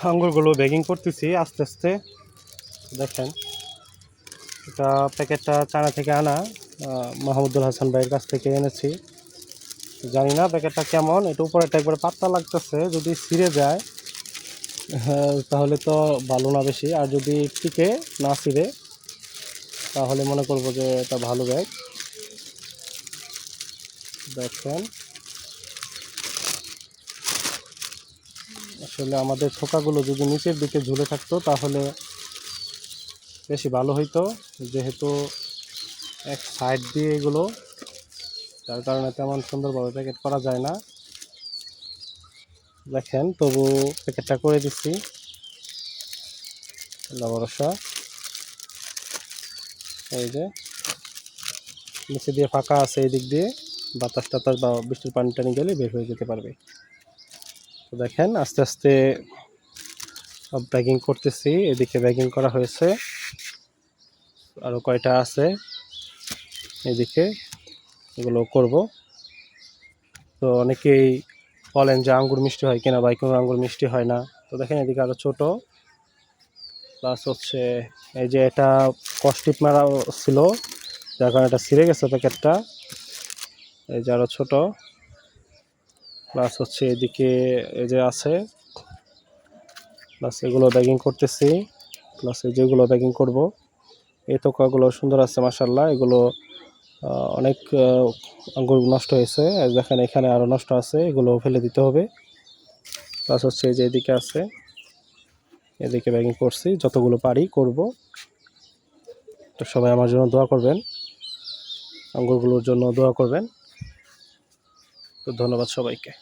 আঙ্গুরগুলো bagging করতেছি আস্তে আস্তে। দেখেন, এটা প্যাকেটটা চায়না থেকে আনা, মাহমুদুল হাসান ভাইয়ের কাছ থেকে এনেছি। জানি না প্যাকেটটা কেমন, এটা উপরেটা একবার পাতলা লাগতেছে, যদি ছিঁড়ে যায় তাহলে তো ভালো না বেশি, আর যদি টিকে না ছিঁড়ে তাহলে মনে করব যে এটা ভালো ব্যাগ। দেখেন, আসলে আমাদের থোকাগুলো যদি নিচের দিকে ঝুলে থাকতো তাহলে বেশি ভালো হইতো, যেহেতু এক সাইড দিয়ে এগুলো, যার কারণে তেমন সুন্দরভাবে প্যাকেট করা যায় না। দেখেন, তবু প্যাকেটটা করে দিচ্ছি। ভরসা, এই যে নিচে দিয়ে ফাঁকা আছে, এই দিক দিয়ে বাতাস টাতাস বা বৃষ্টির পানি টানি গেলে বের হয়ে যেতে পারবে। তো দেখেন, আস্তে আস্তে সব ব্যাগিং করতেছি। এদিকে ব্যাগিং করা হয়েছে, আরও কয়টা আছে এদিকে, এগুলো করব। তো অনেকেই বলেন যে আঙ্গুর মিষ্টি হয় কিনা, বা কোনো আঙ্গুর মিষ্টি হয় না। তো দেখেন, এদিকে আরও ছোট, প্লাস হচ্ছে এই যে এটা কস্টিপ মারা ছিল, যার কারণে এটা ছিঁড়ে গেছে প্যাকেটটা। এই যে আরও ছোট, প্লাস হচ্ছে এদিকে এই যে আছে, প্লাস এগুলো ব্যাগিং করতেছি, প্লাস এই যেগুলো ব্যাগিং করব। এই তোকাগুলো সুন্দর আছে মাশাআল্লাহ। এগুলো অনেক আঙ্গুর নষ্ট হয়েছে, দেখেন এখানে আরও নষ্ট আছে, এগুলো ফেলে দিতে হবে। প্লাস হচ্ছে এই যে এদিকে আছে, এদিকে ব্যাগিং করছি, যতগুলো পারি করব। তো সবাই আমার জন্য দোয়া করবেন, আঙ্গুরগুলোর জন্য দোয়া করবেন। তো ধন্যবাদ সবাইকে।